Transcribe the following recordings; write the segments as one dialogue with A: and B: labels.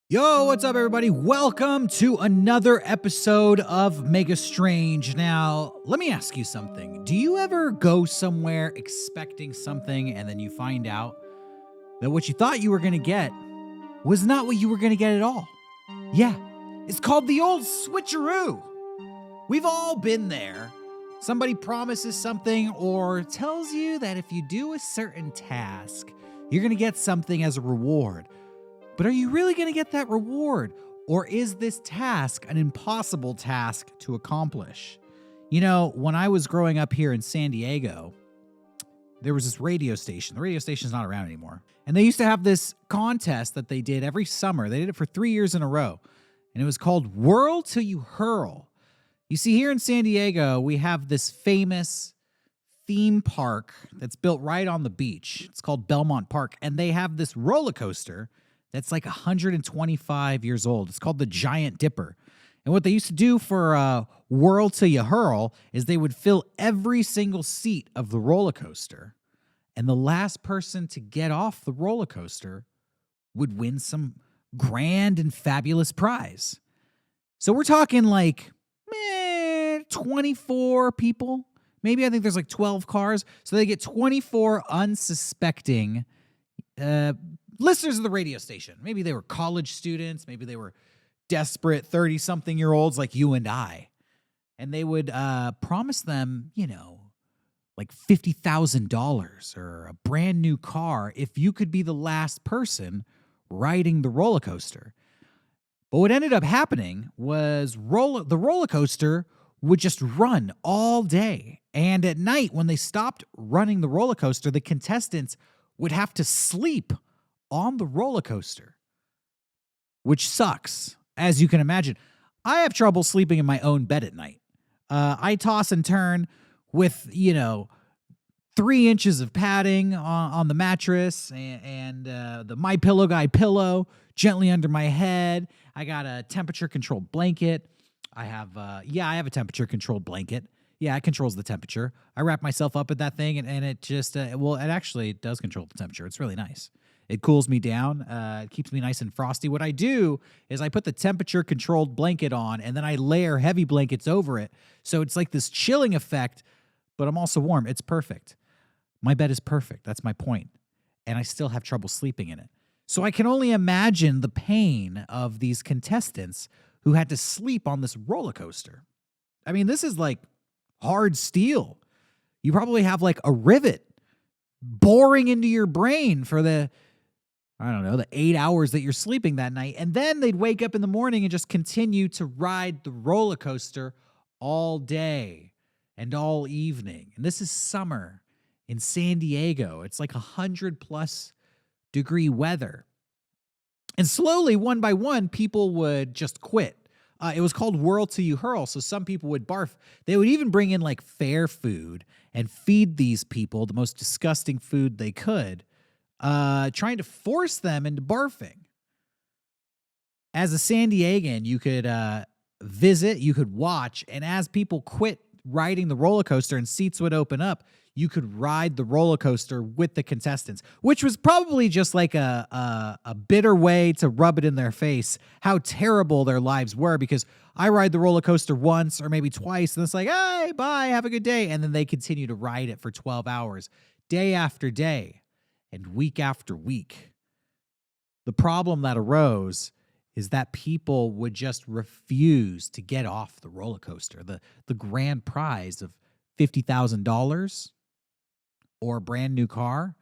A: Yo, what's up, everybody? Welcome to another episode of Mega Strange. Now, let me ask you something. Do you ever go somewhere expecting something and then you find out that what you thought you were going to get was not what you were going to get at all? Yeah, it's called the old switcheroo. We've all been there. Somebody promises something or tells you that if you do a certain task, you're going to get something as a reward. But are you really going to get that reward? Or is this task an impossible task to accomplish? You know, when I was growing up here in San Diego, there was this radio station. The radio station's not around anymore. And they used to have this contest that they did every summer. They did it for 3 years in a row. And it was called Whirl Till You Hurl. You see, here in San Diego, we have this famous theme park that's built right on the beach. It's called Belmont Park. And they have this roller coaster that's like 125 years old. It's called the Giant Dipper. And what they used to do for Whirl Till You Hurl is they would fill every single seat of the roller coaster. And the last person to get off the roller coaster would win some grand and fabulous prize. So we're talking like 24 people. Maybe I think there's like 12 cars. So they get 24 unsuspecting listeners of the radio station. Maybe they were college students. Maybe they were desperate 30-something-year-olds like you and I. And they would promise them, like $50,000 or a brand new car if you could be the last person riding the roller coaster. But what ended up happening was the roller coaster would just run all day. And at night, when they stopped running the roller coaster, the contestants would have to sleep on the roller coaster, which sucks, as you can imagine. I have trouble sleeping in my own bed at night. I toss and turn with, 3 inches of padding on the mattress and the My Pillow Guy pillow gently under my head. I got a temperature-controlled blanket. I have a temperature-controlled blanket. Yeah, it controls the temperature. I wrap myself up in that thing, and it just, it actually does control the temperature. It's really nice. It cools me down. It keeps me nice and frosty. What I do is I put the temperature-controlled blanket on, and then I layer heavy blankets over it. So it's like this chilling effect, but I'm also warm. It's perfect. My bed is perfect. That's my point. And I still have trouble sleeping in it. So I can only imagine the pain of these contestants who had to sleep on this roller coaster. I mean, this is like hard steel. You probably have like a rivet boring into your brain for the 8 hours that you're sleeping that night. And then they'd wake up in the morning and just continue to ride the roller coaster all day and all evening. And this is summer in San Diego. It's like 100+ degree weather. And slowly, one by one, people would just quit. It was called Whirl Till You Hurl, so some people would barf. They would even bring in like fair food and feed these people the most disgusting food they could, trying to force them into barfing. As a San Diegan, you could visit, you could watch, and as people quit riding the roller coaster and seats would open up, you could ride the roller coaster with the contestants, which was probably just like a bitter way to rub it in their face how terrible their lives were, because I ride the roller coaster once or maybe twice, and it's like, hey, bye, have a good day. And then they continue to ride it for 12 hours, day after day and week after week. The problem that arose is that people would just refuse to get off the roller coaster. The grand prize of $50,000 or a brand new car,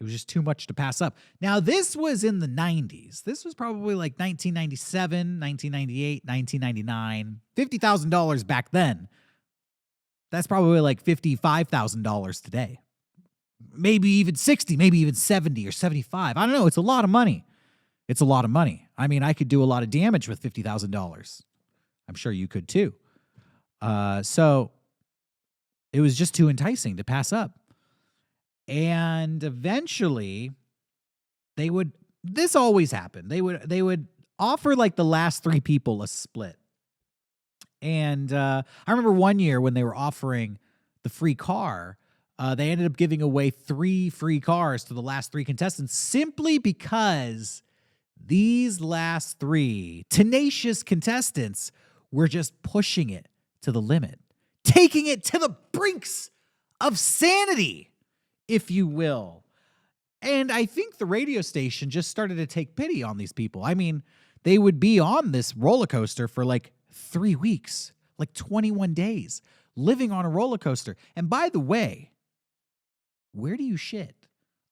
A: it was just too much to pass up. Now, this was in the 90s. This was probably like 1997, 1998, 1999. $50,000 back then. That's probably like $55,000 today. Maybe even 60, maybe even 70 or 75. I don't know. It's a lot of money. It's a lot of money. I mean, I could do a lot of damage with $50,000. I'm sure you could too. So it was just too enticing to pass up. And eventually this always happened. They would offer like the last 3 people a split. And I remember one year when they were offering the free car, they ended up giving away 3 free cars to the last 3 contestants simply because these last 3 tenacious contestants were just pushing it to the limit, taking it to the brinks of sanity, if you will. And I think the radio station just started to take pity on these people. I mean, they would be on this roller coaster for like 3 weeks, like 21 days, living on a roller coaster. And by the way, where do you shit?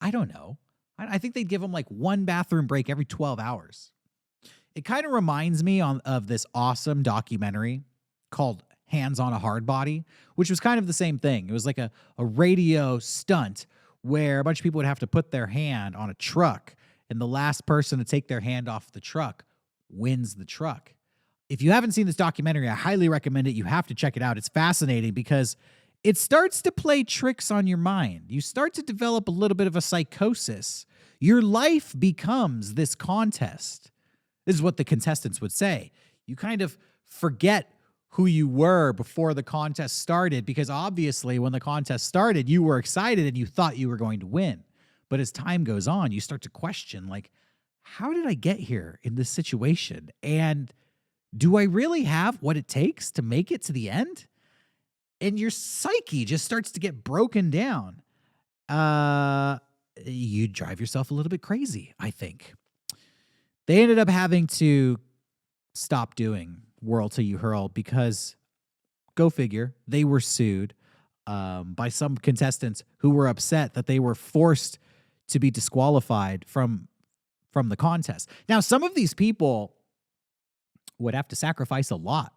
A: I don't know. I think they'd give them like 1 bathroom break every 12 hours. It kind of reminds me of this awesome documentary called Hands on a Hard Body, which was kind of the same thing. It was like a radio stunt where a bunch of people would have to put their hand on a truck, and the last person to take their hand off the truck wins the truck. If you haven't seen this documentary, I highly recommend it. You have to check it out. It's fascinating because it starts to play tricks on your mind. You start to develop a little bit of a psychosis. Your life becomes this contest. This is what the contestants would say. You kind of forget who you were before the contest started, because obviously when the contest started, you were excited and you thought you were going to win. But as time goes on, you start to question, like, how did I get here in this situation? And do I really have what it takes to make it to the end? And your psyche just starts to get broken down. You drive yourself a little bit crazy, I think. They ended up having to stop doing Whirl Till You Hurl because, go figure, they were sued by some contestants who were upset that they were forced to be disqualified from the contest. Now, some of these people would have to sacrifice a lot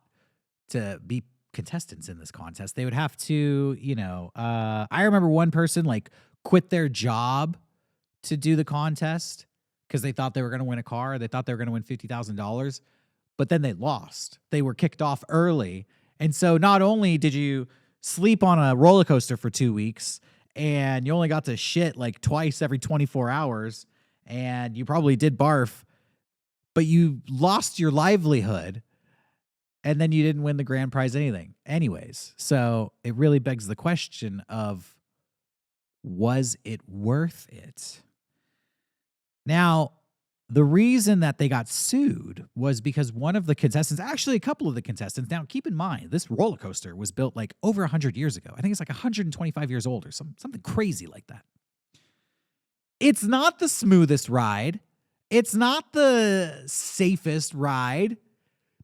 A: to be contestants in this contest. They would have to, I remember one person like quit their job to do the contest because they thought they were going to win a car. They thought they were going to win $50,000, but then they lost. They were kicked off early. And so not only did you sleep on a roller coaster for 2 weeks and you only got to shit like twice every 24 hours and you probably did barf, but you lost your livelihood. And then you didn't win the grand prize anyways. So it really begs the question of, was it worth it? Now, the reason that they got sued was because one of the contestants, actually a couple of the contestants, now keep in mind, this roller coaster was built like over 100 years ago. I think it's like 125 years old or something crazy like that. It's not the smoothest ride. It's not the safest ride.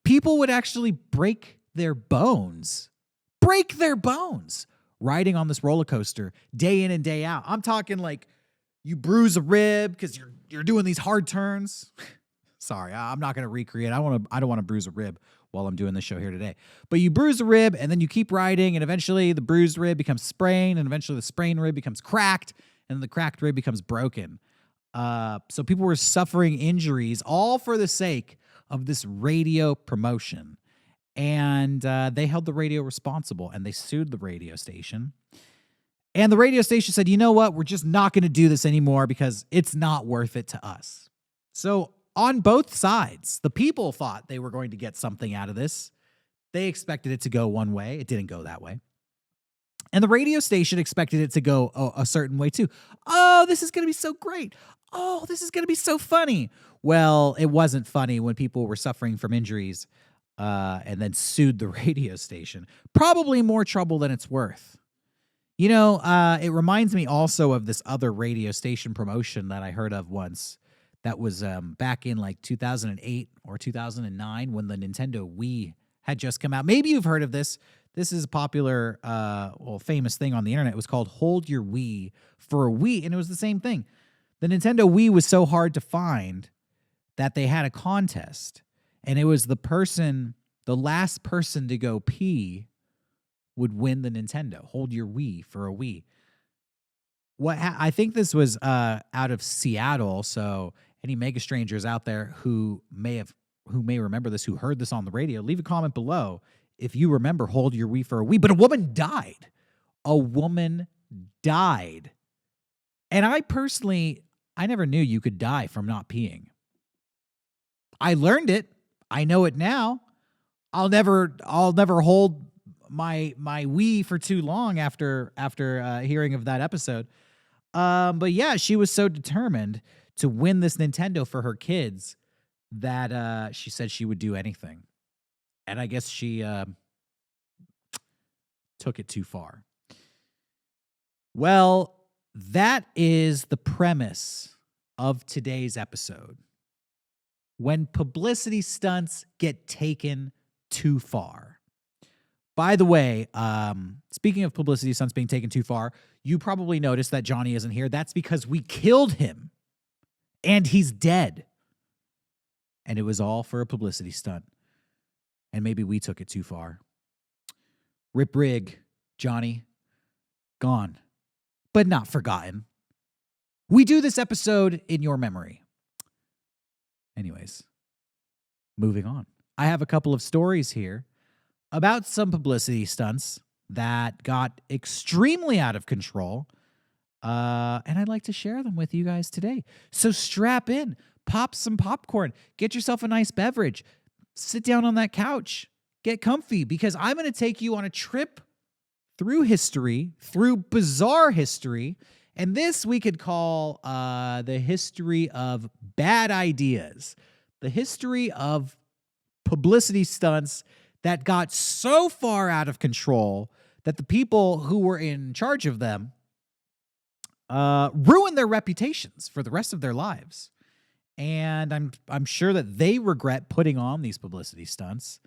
A: People would actually break their bones riding on this roller coaster day in and day out. I'm talking like you bruise a rib because you're doing these hard turns. Sorry, I'm not going to recreate. I don't want to bruise a rib while I'm doing this show here today. But you bruise a rib and then you keep riding, and eventually the bruised rib becomes sprained, and eventually the sprained rib becomes cracked, and the cracked rib becomes broken. So people were suffering injuries all for the sake of this radio promotion. And they held the radio responsible, and they sued the radio station. And the radio station said, you know what? We're just not going to do this anymore because it's not worth it to us. So on both sides, the people thought they were going to get something out of this. They expected it to go one way. It didn't go that way. And the radio station expected it to go a certain way too. Oh, this is going to be so great. Oh, this is going to be so funny. Well, it wasn't funny when people were suffering from injuries and then sued the radio station. Probably more trouble than it's worth. It reminds me also of this other radio station promotion that I heard of once that was back in like 2008 or 2009 when the Nintendo Wii had just come out. Maybe you've heard of this. This is a popular, famous thing on the internet. It was called Hold Your Wii for a Wii, and it was the same thing. The Nintendo Wii was so hard to find that they had a contest, and it was the last person to go pee would win the Nintendo. Hold Your Wii for a Wii. I think this was out of Seattle, so any mega strangers out there who may remember this, who heard this on the radio, leave a comment below if you remember Hold Your Wii for a Wii. But a woman died. And I never knew you could die from not peeing. I learned it. I know it now. I'll never hold my Wii for too long after hearing of that episode. But yeah, she was so determined to win this Nintendo for her kids that she said she would do anything. And I guess she took it too far. Well, that is the premise of today's episode. When publicity stunts get taken too far. By the way, speaking of publicity stunts being taken too far, you probably noticed that Johnny isn't here. That's because we killed him. And he's dead. And it was all for a publicity stunt. And maybe we took it too far. Rip rig, Johnny. Gone. But not forgotten. We do this episode in your memory. Anyways, moving on. I have a couple of stories here about some publicity stunts that got extremely out of control. And I'd like to share them with you guys today. So strap in, pop some popcorn, get yourself a nice beverage, sit down on that couch, get comfy, because I'm going to take you on a trip through history, through bizarre history. And this we could call the history of bad ideas, the history of publicity stunts that got so far out of control that the people who were in charge of them ruined their reputations for the rest of their lives. And I'm sure that they regret putting on these publicity stunts.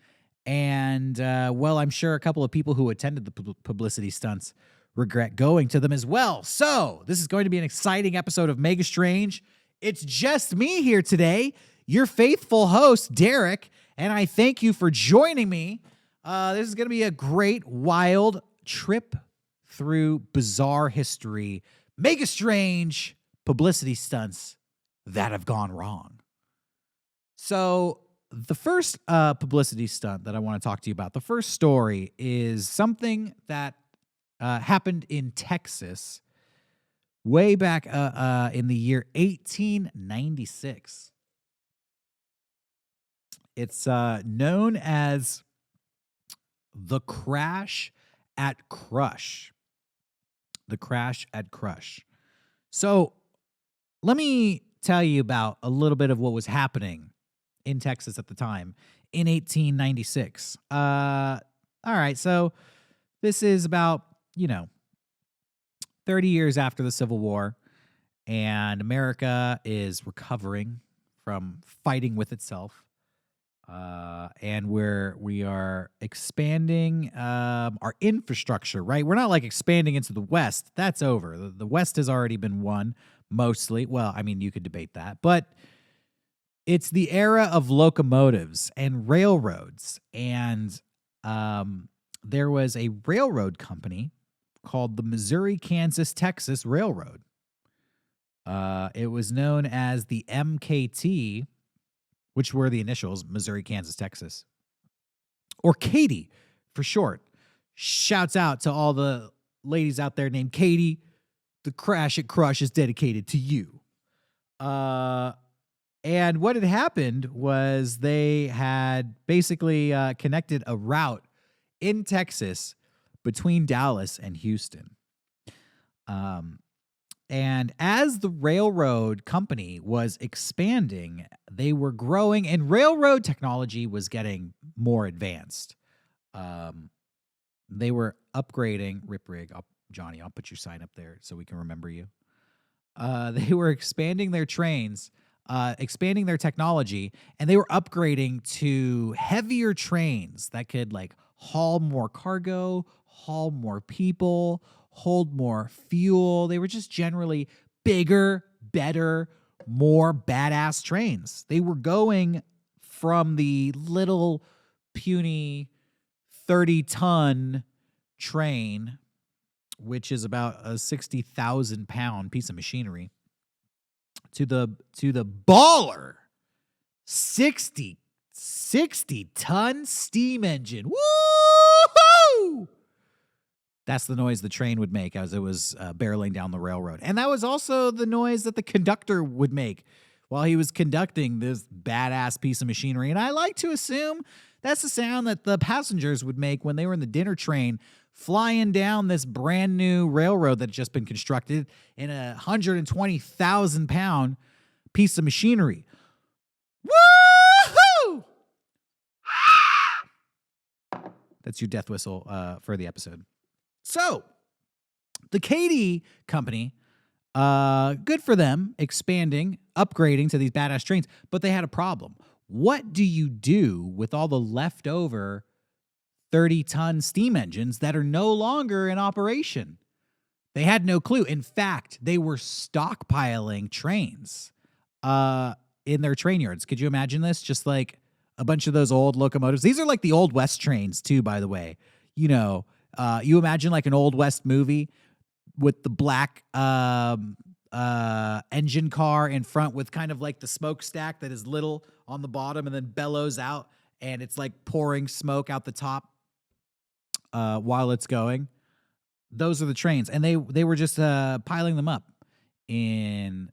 A: And, well, I'm sure a couple of people who attended the publicity stunts regret going to them as well. So this is going to be an exciting episode of Mega Strange. It's just me here today, your faithful host, Derek, and I thank you for joining me. This is going to be a great, wild trip through bizarre history, Mega Strange publicity stunts that have gone wrong. So the first publicity stunt that I want to talk to you about, the first story, is something that happened in Texas way back in the year 1896. It's known as the Crash at Crush. The Crash at Crush. So let me tell you about a little bit of what was happening in Texas at the time in 1896. All right, so this is about, 30 years after the Civil War, and America is recovering from fighting with itself. And we are expanding our infrastructure, right? We're not like expanding into the West. That's over. The West has already been won, mostly. Well, I mean, you could debate that. But it's the era of locomotives and railroads. And there was a railroad company called the Missouri, Kansas, Texas Railroad. It was known as the MKT, which were the initials, Missouri, Kansas, Texas. Or Katie, for short. Shouts out to all the ladies out there named Katie. The Crash at Crush is dedicated to you. And what had happened was they had basically connected a route in Texas between Dallas and Houston. And as the railroad company was expanding, they were growing, and railroad technology was getting more advanced. They were upgrading. Rip rig, Johnny, I'll put your sign up there so we can remember you. They were expanding their trains, expanding their technology, and they were upgrading to heavier trains that could haul more cargo, haul more people, hold more fuel. They were just generally bigger, better, more badass trains. They were going from the little puny 30-ton train, which is about a 60,000 pound piece of machinery, to the baller 60-ton steam engine. Woo-hoo! That's the noise the train would make as it was barreling down the railroad. And that was also the noise that the conductor would make while he was conducting this badass piece of machinery. And I like to assume that's the sound that the passengers would make when they were in the dinner train flying down this brand new railroad that had just been constructed in a 120,000 pound piece of machinery. Woo! That's your death whistle for the episode. So, the Katy Company, good for them, expanding, upgrading to these badass trains, but they had a problem. What do you do with all the leftover 30-ton steam engines that are no longer in operation? They had no clue. In fact, they were stockpiling trains in their train yards. Could you imagine this? Just like a bunch of those old locomotives. These are like the Old West trains too, by the way. You know, you imagine like an Old West movie with the black engine car in front with kind of like the smokestack that is little on the bottom and then bellows out, and it's like pouring smoke out the top while it's going. Those are the trains, and they were just piling them up in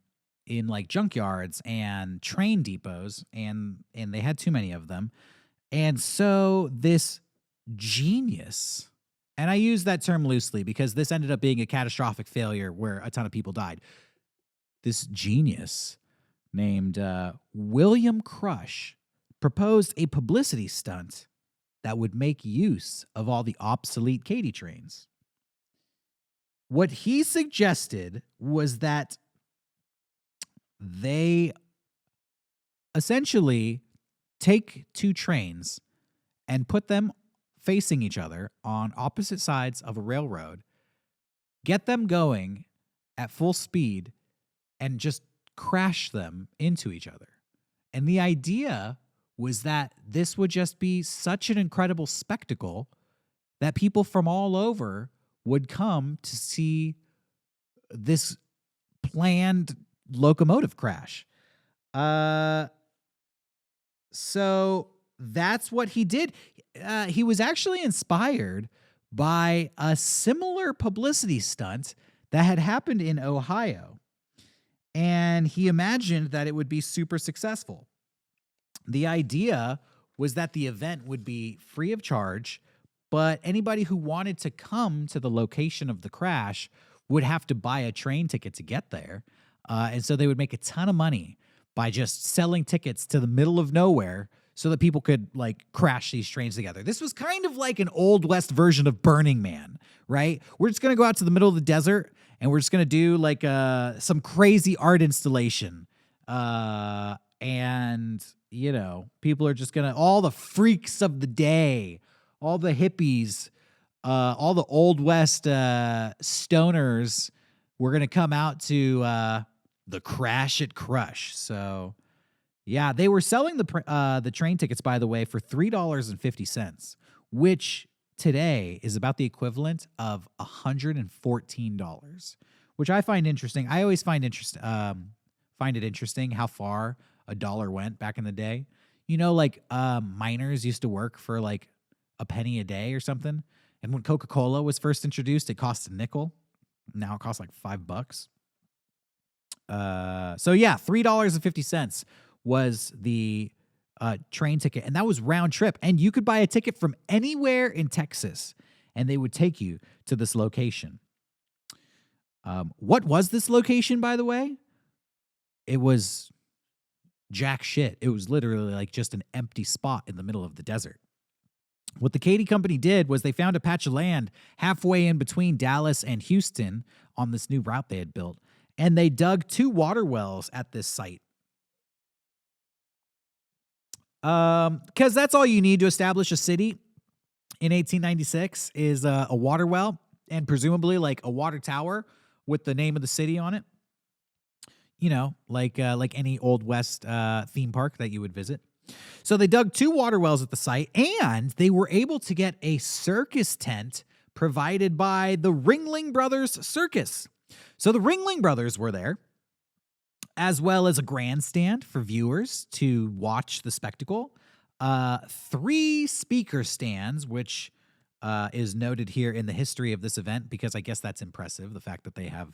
A: like junkyards and train depots, and they had too many of them. And so this genius, and I use that term loosely because this ended up being a catastrophic failure where a ton of people died. This genius named William Crush proposed a publicity stunt that would make use of all the obsolete Katy trains. What he suggested was that they essentially take two trains and put them facing each other on opposite sides of a railroad, get them going at full speed, and just crash them into each other. And the idea was that this would just be such an incredible spectacle that people from all over would come to see this planned locomotive crash. So that's what he did. He was actually inspired by a similar publicity stunt that had happened in Ohio. And he imagined that it would be super successful. The idea was that the event would be free of charge, but anybody who wanted to come to the location of the crash would have to buy a train ticket to get there. And so they would make a ton of money by just selling tickets to the middle of nowhere so that people could like crash these trains together. This was kind of like an Old West version of Burning Man, right? We're just going to go out to the middle of the desert and we're just going to do like some crazy art installation. And, you know, people are just going to, all the freaks of the day, all the hippies, all the Old West stoners, we're going to come out to the Crash at Crush. So, yeah, they were selling the train tickets, by the way, for $3.50, which today is about the equivalent of $114, which I find interesting. I always find it interesting how far a dollar went back in the day. You know, like miners used to work for like a penny a day or something. And when Coca-Cola was first introduced, it cost a nickel. Now it costs like $5. So yeah, $3.50 was the train ticket, and that was round trip. And you could buy a ticket from anywhere in Texas, and they would take you to this location. What was this location, by the way? It was jack shit. It was literally like just an empty spot in the middle of the desert. What the Katy Company did was they found a patch of land halfway in between Dallas and Houston on this new route they had built, and they dug 2 water wells at this site. Because that's all you need to establish a city in 1896 is a water well and presumably like a water tower with the name of the city on it. You know, like any Old West theme park that you would visit. So they dug 2 water wells at the site, and they were able to get a circus tent provided by the Ringling Brothers Circus. So the Ringling Brothers were there, as well as a grandstand for viewers to watch the spectacle. 3 speaker stands, which is noted here in the history of this event because I guess that's impressive, the fact that they have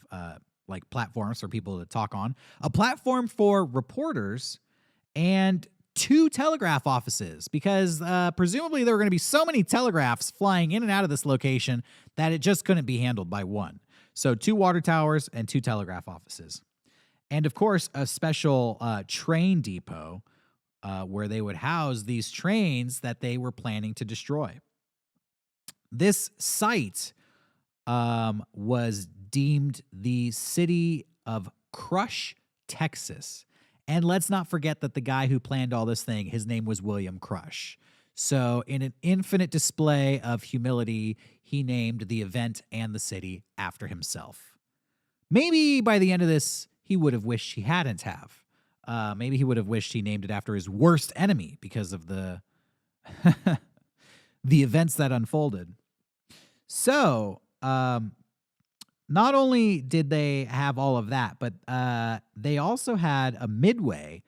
A: like platforms for people to talk on. A platform for reporters and 2 telegraph offices because presumably there were going to be so many telegraphs flying in and out of this location that it just couldn't be handled by one. So 2 water towers and 2 telegraph offices. And, of course, a special train depot where they would house these trains that they were planning to destroy. This site was deemed the city of Crush, Texas. And let's not forget that the guy who planned all this thing, his name was William Crush. So, in an infinite display of humility, he named the event and the city after himself. Maybe by the end of this, he would have wished he hadn't have. Maybe he would have wished he named it after his worst enemy because of the the events that unfolded. So, not only did they have all of that, but they also had a midway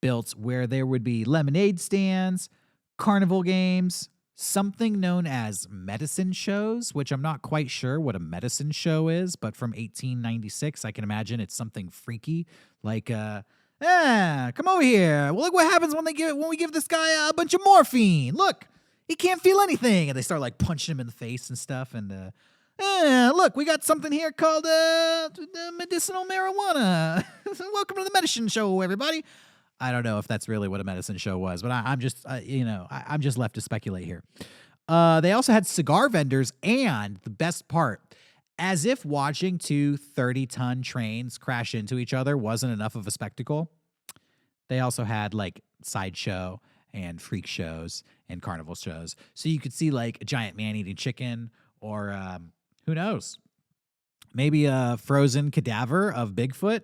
A: built where there would be lemonade stands, carnival games, something known as medicine shows, which I'm not quite sure what a medicine show is, but from 1896, I can imagine it's something freaky, like, come over here. Well, look what happens when we give this guy a bunch of morphine. Look, he can't feel anything, and they start like punching him in the face and stuff, and look, we got something here called medicinal marijuana. Welcome to the medicine show, everybody. I don't know if that's really what a medicine show was, but I'm just, I'm just left to speculate here. They also had cigar vendors, and the best part, as if watching two 30-ton trains crash into each other wasn't enough of a spectacle, they also had like sideshow and freak shows and carnival shows. So you could see like a giant man-eating chicken, or who knows, maybe a frozen cadaver of Bigfoot,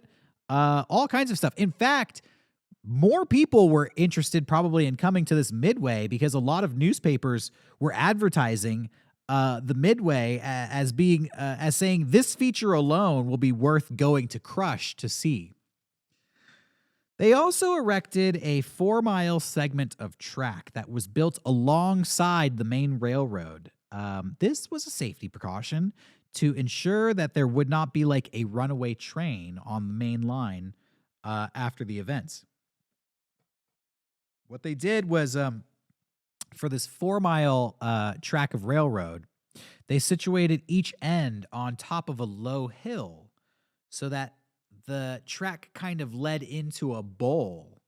A: all kinds of stuff. In fact, more people were interested probably in coming to this midway because a lot of newspapers were advertising the midway as being as saying this feature alone will be worth going to Crush to see. They also erected a 4-mile segment of track that was built alongside the main railroad. This was a safety precaution to ensure that there would not be like a runaway train on the main line after the events. What they did was, for this 4-mile track of railroad, they situated each end on top of a low hill so that the track kind of led into a bowl.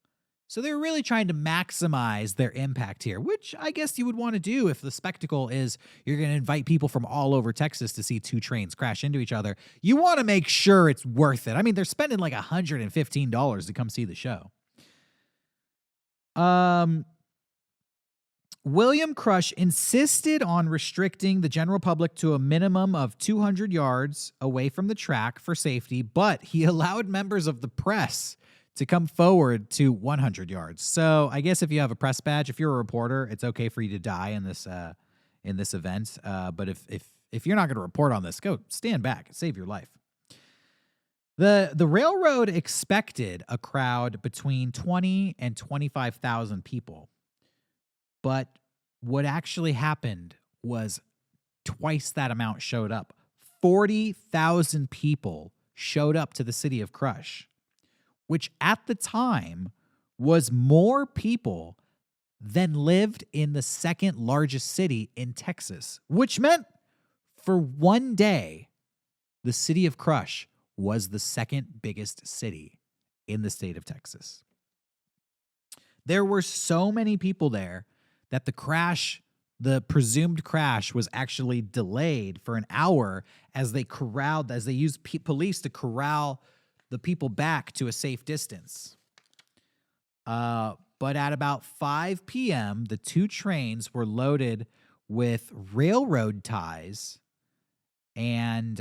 A: So they were really trying to maximize their impact here, which I guess you would want to do if the spectacle is you're going to invite people from all over Texas to see two trains crash into each other. You want to make sure it's worth it. I mean, they're spending like $115 to come see the show. William Crush insisted on restricting the general public to a minimum of 200 yards away from the track for safety, but he allowed members of the press to come forward to 100 yards. So I guess if you have a press badge, if you're a reporter, it's okay for you to die in this event. But if you're not going to report on this, go stand back, save your life. The railroad expected a crowd between 20 and 25,000 people. But what actually happened was twice that amount showed up. 40,000 people showed up to the city of Crush, which at the time was more people than lived in the second largest city in Texas, which meant for one day, the city of Crush was the second biggest city in the state of Texas. There were so many people there that the presumed crash was actually delayed for an hour as they used police to corral the people back to a safe distance. But at about 5 p.m., the two trains were loaded with railroad ties, and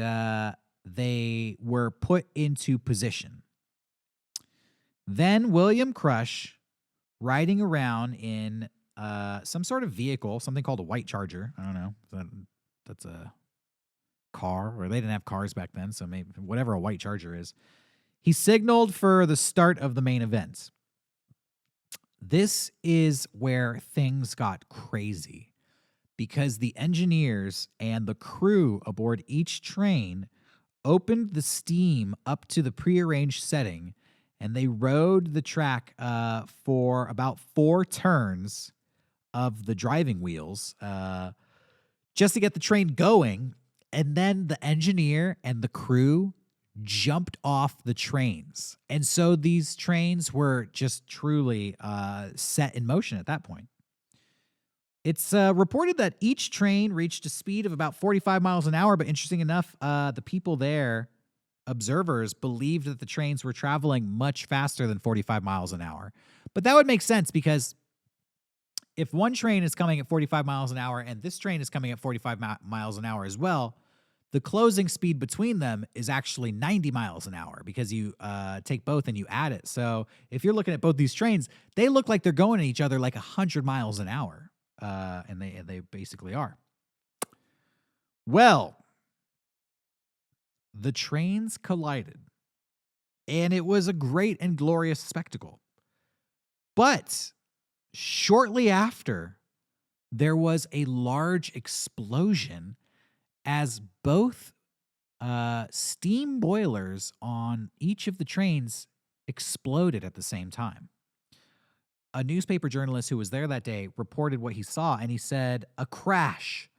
A: they were put into position. Then William Crush, riding around in some sort of vehicle, something called a white Charger. I don't know. That's a car, or they didn't have cars back then, so maybe whatever a white Charger is. He signaled for the start of the main event. This is where things got crazy because the engineers and the crew aboard each train opened the steam up to the prearranged setting, and they rode the track for about 4 turns of the driving wheels just to get the train going. And then the engineer and the crew jumped off the trains. And so these trains were just truly set in motion at that point. It's reported that each train reached a speed of about 45 miles an hour, but interesting enough, the people there, observers, believed that the trains were traveling much faster than 45 miles an hour. But that would make sense because if one train is coming at 45 miles an hour and this train is coming at 45 miles an hour as well, the closing speed between them is actually 90 miles an hour because you take both and you add it. So if you're looking at both these trains, they look like they're going at each other like 100 miles an hour. And they basically are. Well, the trains collided, and it was a great and glorious spectacle. But shortly after, there was a large explosion as both steam boilers on each of the trains exploded at the same time. A newspaper journalist who was there that day reported what he saw, and he said, "A crash."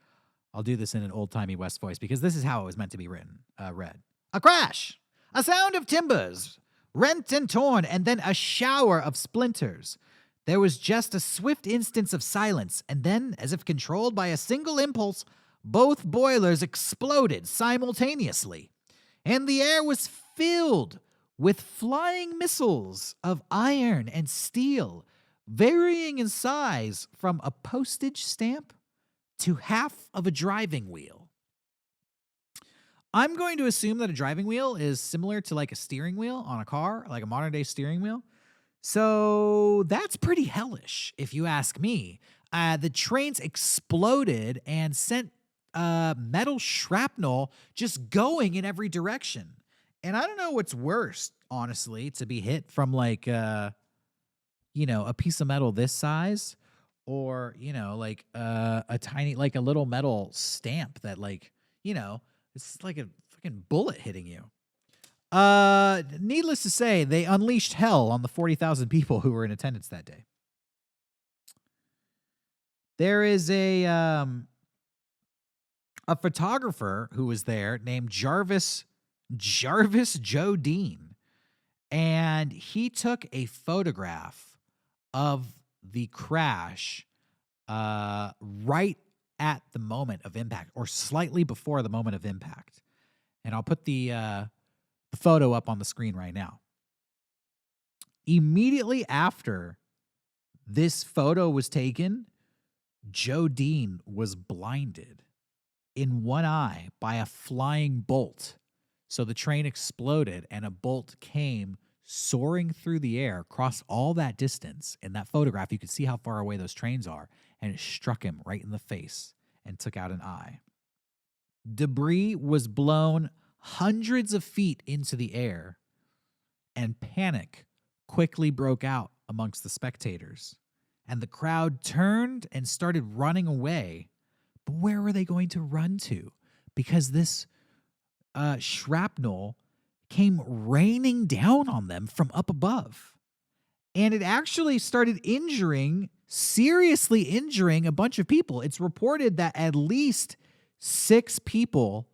A: I'll do this in an old-timey West voice because this is how it was meant to be read. "A crash! A sound of timbers, rent and torn, and then a shower of splinters. There was just a swift instance of silence, and then, as if controlled by a single impulse, both boilers exploded simultaneously, and the air was filled with flying missiles of iron and steel, varying in size from a postage stamp to half of a driving wheel." I'm going to assume that a driving wheel is similar to like a steering wheel on a car, like a modern day steering wheel. So that's pretty hellish, if you ask me. The trains exploded and sent metal shrapnel just going in every direction. And I don't know what's worse, honestly, to be hit from like a piece of metal this size, or, like a tiny, like a little metal stamp that it's like a fucking bullet hitting you. Needless to say, they unleashed hell on the 40,000 people who were in attendance that day. There is a photographer who was there named Jarvis Jodine, and he took a photograph of the crash right at the moment of impact, or slightly before the moment of impact. And I'll put the photo up on the screen right now. Immediately after this photo was taken, Jodine was blinded in one eye by a flying bolt. So the train exploded and a bolt came soaring through the air across all that distance. In that photograph, you could see how far away those trains are, and it struck him right in the face and took out an eye. Debris was blown hundreds of feet into the air, and panic quickly broke out amongst the spectators. And the crowd turned and started running away. But where were they going to run to? Because this shrapnel came raining down on them from up above. And it actually started seriously injuring a bunch of people. It's reported that at least 6 people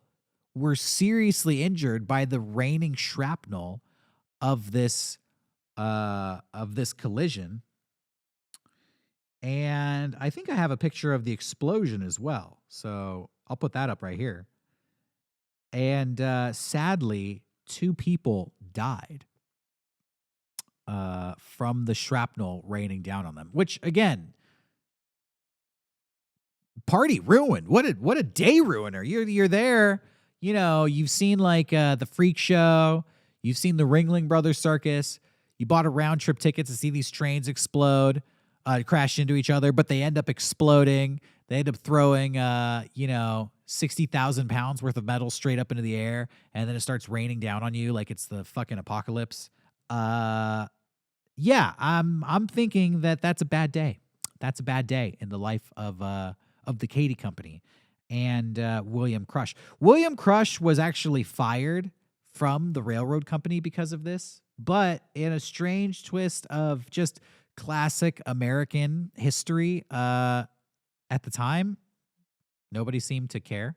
A: were seriously injured by the raining shrapnel of this collision. And I think I have a picture of the explosion as well. So I'll put that up right here. And sadly, 2 people died from the shrapnel raining down on them, which, again, party ruined. What a day ruiner. You're there, you've seen like the Freak Show, you've seen the Ringling Brothers Circus, you bought a round trip ticket to see these trains explode, crash into each other, but they end up exploding. They end up throwing 60,000 pounds worth of metal straight up into the air, and then it starts raining down on you like it's the fucking apocalypse. Yeah, I'm thinking that that's a bad day. That's a bad day in the life of the Katie Company and William Crush. William Crush was actually fired from the railroad company because of this, but in a strange twist of just classic American history, at the time, nobody seemed to care.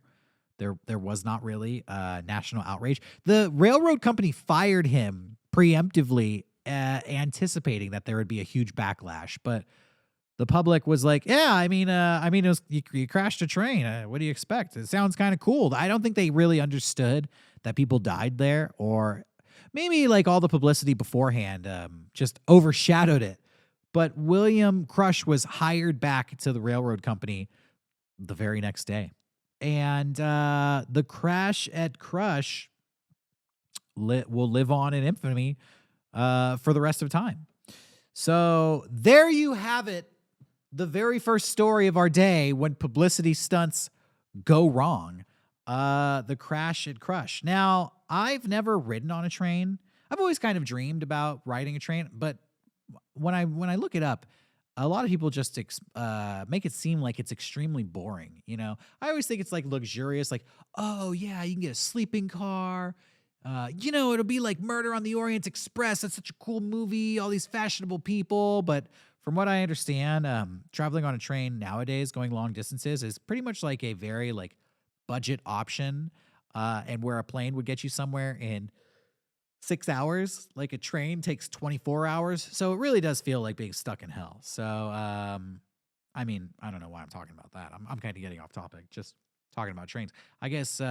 A: There was not really national outrage. The railroad company fired him preemptively, anticipating that there would be a huge backlash. But the public was like, yeah, it was, you crashed a train. What do you expect? It sounds kind of cool. I don't think they really understood that people died there, or maybe like all the publicity beforehand just overshadowed it. But William Crush was hired back to the railroad company the very next day. And the crash at Crush will live on in infamy for the rest of time. So there you have it. The very first story of our day when publicity stunts go wrong. The crash at Crush. Now, I've never ridden on a train. I've always kind of dreamed about riding a train, but when I look it up, a lot of people just make it seem like it's extremely boring. You know, I always think it's like luxurious, like, oh yeah, you can get a sleeping car. It'll be like Murder on the Orient Express. That's such a cool movie. All these fashionable people. But from what I understand, traveling on a train nowadays, going long distances, is pretty much like a very like budget option. And where a plane would get you somewhere in 6 hours, like a train takes 24 hours. So it really does feel like being stuck in hell. So, I don't know why I'm talking about that. I'm kind of getting off topic, just talking about trains. I guess,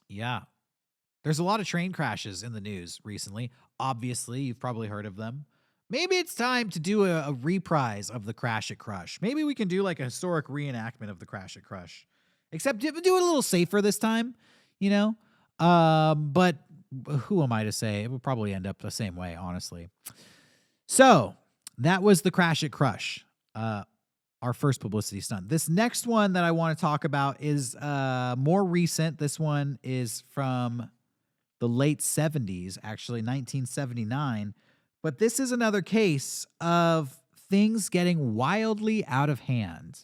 A: yeah. There's a lot of train crashes in the news recently. Obviously, you've probably heard of them. Maybe it's time to do a reprise of the crash at Crush. Maybe we can do like a historic reenactment of the crash at Crush. Except do it a little safer this time, you know? But who am I to say? It would probably end up the same way, honestly. So that was the crash at Crush, our first publicity stunt. This next one that I want to talk about is more recent. This one is from the late 70s, actually 1979. But this is another case of things getting wildly out of hand.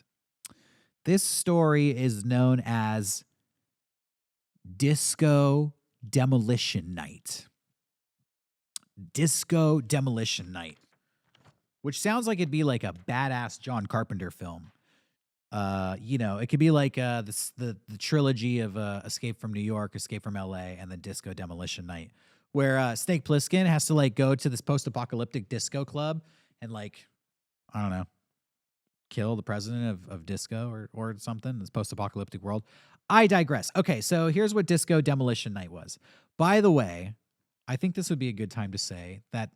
A: This story is known as Disco Demolition Night. Disco Demolition Night, which sounds like it'd be like a badass John Carpenter film. It could be like the trilogy of Escape from New York, Escape from LA, and then Disco Demolition Night, where Snake Plissken has to like go to this post-apocalyptic disco club and like, I don't know, kill the president of disco or something, this post-apocalyptic world. I digress. Okay, so here's what Disco Demolition Night was. By the way, I think this would be a good time to say that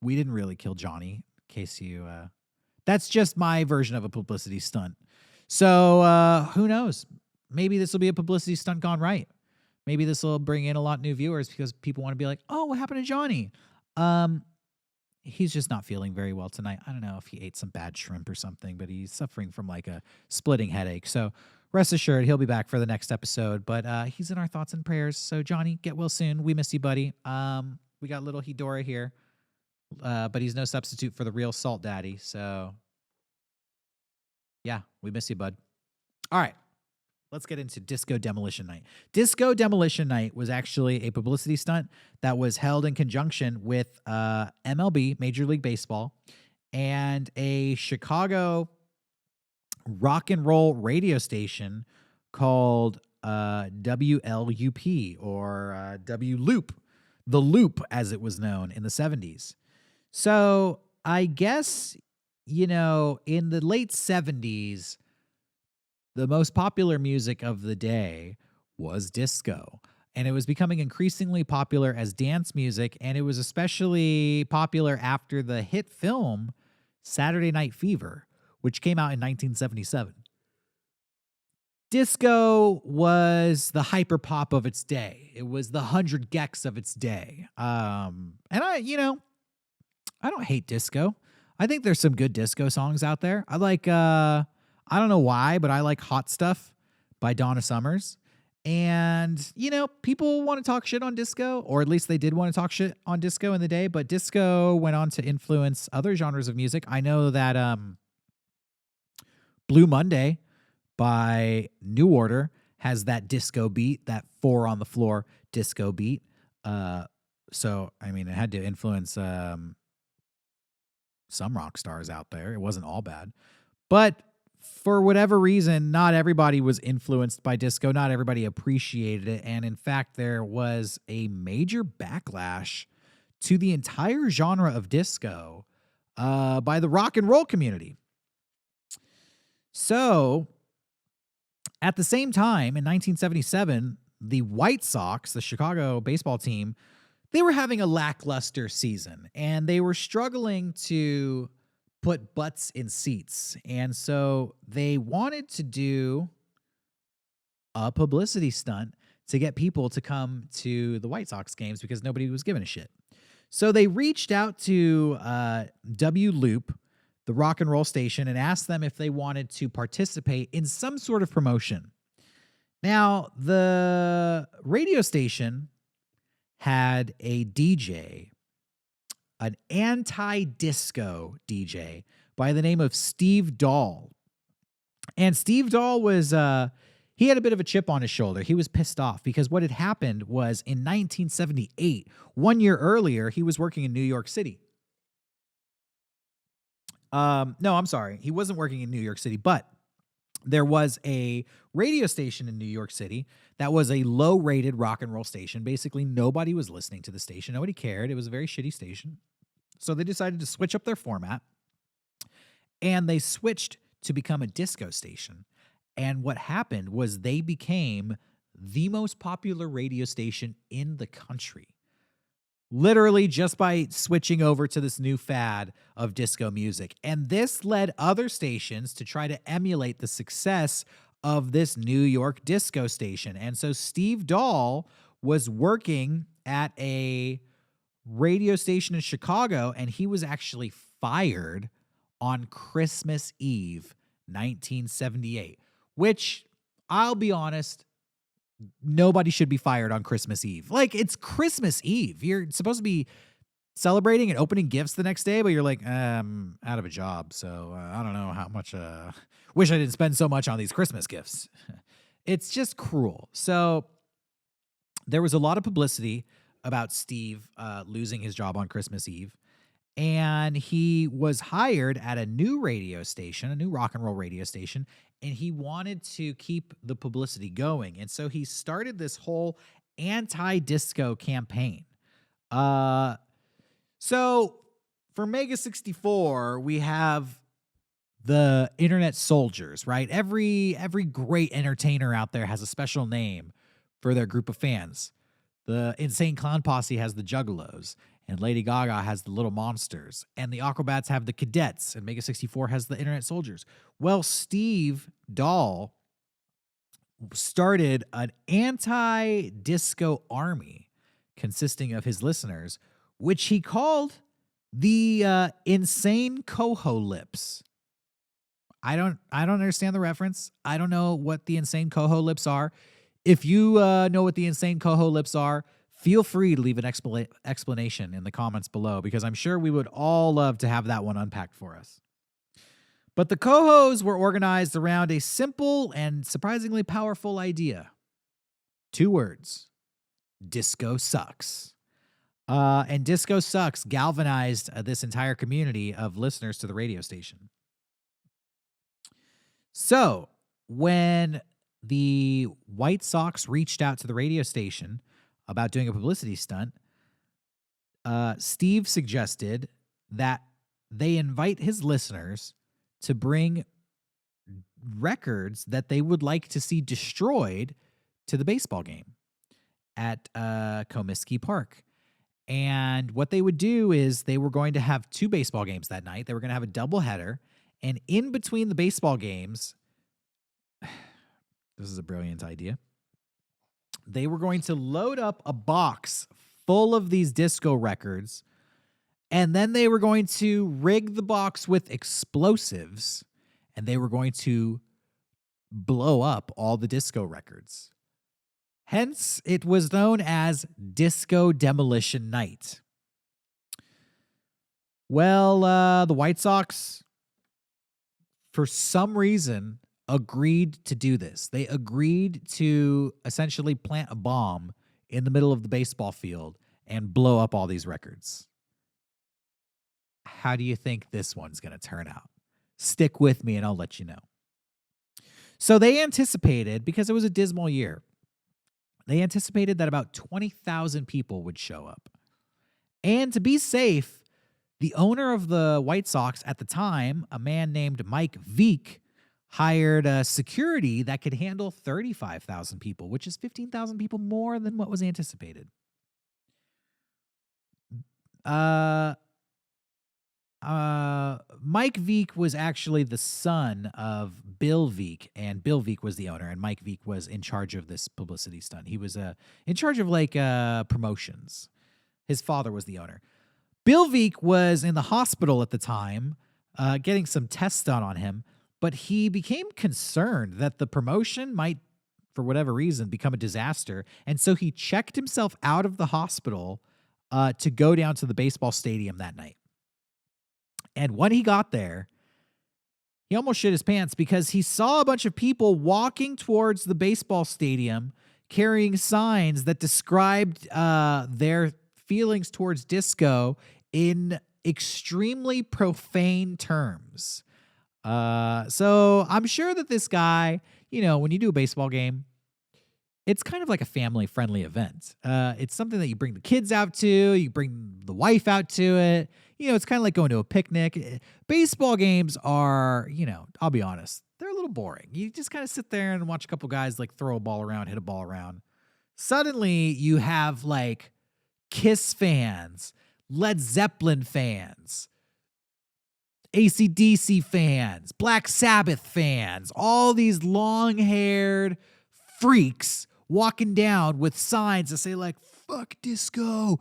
A: we didn't really kill Johnny, in case you... that's just my version of a publicity stunt. So who knows? Maybe this will be a publicity stunt gone right. Maybe this will bring in a lot of new viewers because people want to be like, oh, what happened to Johnny? He's just not feeling very well tonight. I don't know if he ate some bad shrimp or something, but he's suffering from like a splitting headache. So rest assured, he'll be back for the next episode. But he's in our thoughts and prayers. So Johnny, get well soon. We miss you, buddy. We got little Hedora here, but he's no substitute for the real Salt Daddy. So yeah, we miss you, bud. All right. Let's get into Disco Demolition Night. Disco Demolition Night was actually a publicity stunt that was held in conjunction with MLB, Major League Baseball, and a Chicago rock and roll radio station called WLUP or W Loop, The Loop as it was known in the 70s. So I guess, in the late 70s, the most popular music of the day was disco, and it was becoming increasingly popular as dance music, and it was especially popular after the hit film Saturday Night Fever, which came out in 1977. Disco was the hyperpop of its day. It was the 100 gecs of its day. And I don't hate disco. I think there's some good disco songs out there. I like... I don't know why, but I like Hot Stuff by Donna Summers. And, people want to talk shit on disco, or at least they did want to talk shit on disco in the day, but disco went on to influence other genres of music. I know that Blue Monday by New Order has that disco beat, that 4 on the floor disco beat. So, it had to influence some rock stars out there. It wasn't all bad. But for whatever reason, not everybody was influenced by disco. Not everybody appreciated it. And in fact, there was a major backlash to the entire genre of disco by the rock and roll community. So, at the same time, in 1977, the White Sox, the Chicago baseball team, they were having a lackluster season, and they were struggling to put butts in seats. And so they wanted to do a publicity stunt to get people to come to the White Sox games because nobody was giving a shit. So they reached out to W Loop, the rock and roll station, and asked them if they wanted to participate in some sort of promotion. Now, the radio station had a DJ, an anti-disco DJ by the name of Steve Dahl. And Steve Dahl was, he had a bit of a chip on his shoulder. He was pissed off because what had happened was in 1978, 1 year earlier, he was working in New York City. No, I'm sorry. He wasn't working in New York City, but there was a radio station in New York City that was a low-rated rock and roll station. Basically, nobody was listening to the station. Nobody cared. It was a very shitty station. So they decided to switch up their format, and they switched to become a disco station. And what happened was they became the most popular radio station in the country. Literally just by switching over to this new fad of disco music. And this led other stations to try to emulate the success of this New York disco station. And so Steve Dahl was working at a radio station in Chicago, and he was actually fired on Christmas Eve, 1978, which, I'll be honest, nobody should be fired on Christmas Eve. Like, it's Christmas Eve. You're supposed to be celebrating and opening gifts the next day, but you're like, I'm out of a job, so I don't know how much, wish I didn't spend so much on these Christmas gifts. It's just cruel. So there was a lot of publicity about Steve losing his job on Christmas Eve, and he was hired at a new radio station, a new rock and roll radio station, and he wanted to keep the publicity going. And so he started this whole anti-disco campaign. So for Mega 64, we have the internet soldiers, right? Every great entertainer out there has a special name for their group of fans. The Insane Clown Posse has the Juggalos, and Lady Gaga has the Little Monsters, and the Aquabats have the Cadets, and Mega 64 has the Internet Soldiers. Well, Steve Dahl started an anti-disco army consisting of his listeners, which he called the Insane Coho Lips. I don't understand the reference. I don't know what the Insane Coho Lips are. If you know what the Insane Coho Lips are, feel free to leave an explanation in the comments below, because I'm sure we would all love to have that one unpacked for us. But the Cohos were organized around a simple and surprisingly powerful idea. 2 words: disco sucks. And Disco Sucks galvanized this entire community of listeners to the radio station. So when the White Sox reached out to the radio station about doing a publicity stunt, Steve suggested that they invite his listeners to bring records that they would like to see destroyed to the baseball game at Comiskey Park. And what they would do is they were going to have 2 baseball games that night. They were going to have a doubleheader. And in between the baseball games, this is a brilliant idea, they were going to load up a box full of these disco records, and then they were going to rig the box with explosives, and they were going to blow up all the disco records. Hence, it was known as Disco Demolition Night. Well, the White Sox, for some reason, agreed to do this. They agreed to essentially plant a bomb in the middle of the baseball field and blow up all these records. How do you think this one's going to turn out? Stick with me and I'll let you know. So they anticipated, because it was a dismal year, they anticipated that about 20,000 people would show up. And to be safe, The owner of the White Sox at the time, a man named Mike Veek, hired a security that could handle 35,000 people, which is 15,000 people more than what was anticipated. Mike Veek was actually the son of Bill Veek, and Bill Veek was the owner, and Mike Veek was in charge of this publicity stunt. He was in charge of promotions. His father was the owner. Bill Veek was in the hospital at the time, getting some tests done on him, but he became concerned that the promotion might, for whatever reason, become a disaster, and so he checked himself out of the hospital to go down to the baseball stadium that night. And when he got there, he almost shit his pants because he saw a bunch of people walking towards the baseball stadium carrying signs that described their feelings towards disco in extremely profane terms. So I'm sure that this guy, when you do a baseball game, it's kind of like a family-friendly event. It's something that you bring the kids out to, you bring the wife out to it. It's kind of like going to a picnic. Baseball games are, I'll be honest, they're a little boring. You just kind of sit there and watch a couple guys throw a ball around, hit a ball around. Suddenly you have Kiss fans, Led Zeppelin fans, AC/DC fans, Black Sabbath fans, all these long-haired freaks walking down with signs that say fuck disco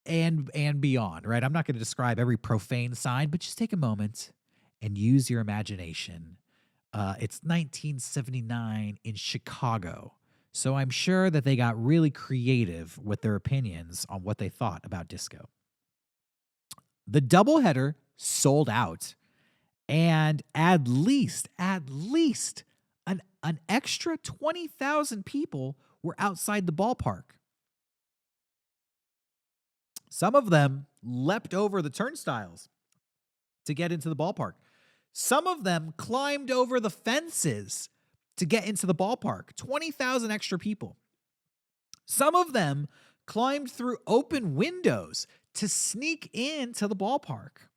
A: and beyond, right? I'm not going to describe every profane sign, but just take a moment and use your imagination. It's 1979 in Chicago, so I'm sure that they got really creative with their opinions on what they thought about disco. The doubleheader sold out, and at least an extra 20,000 people were outside the ballpark. Some of them leapt over the turnstiles to get into the ballpark. Some of them climbed over the fences to get into the ballpark. 20,000 extra people. Some of them climbed through open windows to sneak into the ballpark.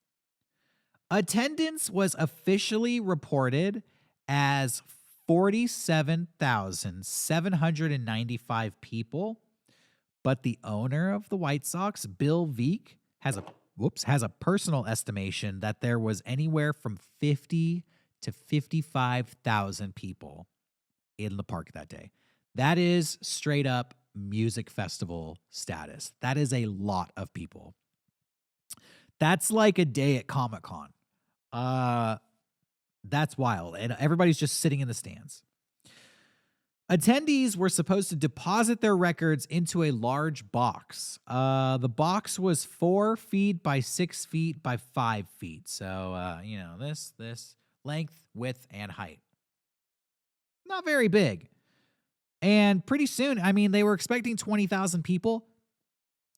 A: Attendance was officially reported as 47,795 people, but the owner of the White Sox, Bill Veek, has a personal estimation that there was anywhere from 50 to 55,000 people in the park that day. That is straight up music festival status. That is a lot of people. That's like a day at Comic-Con. That's wild. And everybody's just sitting in the stands. Attendees were supposed to deposit their records into a large box. The box was 4 feet by 6 feet by 5 feet. So, this length, width, and height. Not very big. And pretty soon, they were expecting 20,000 people.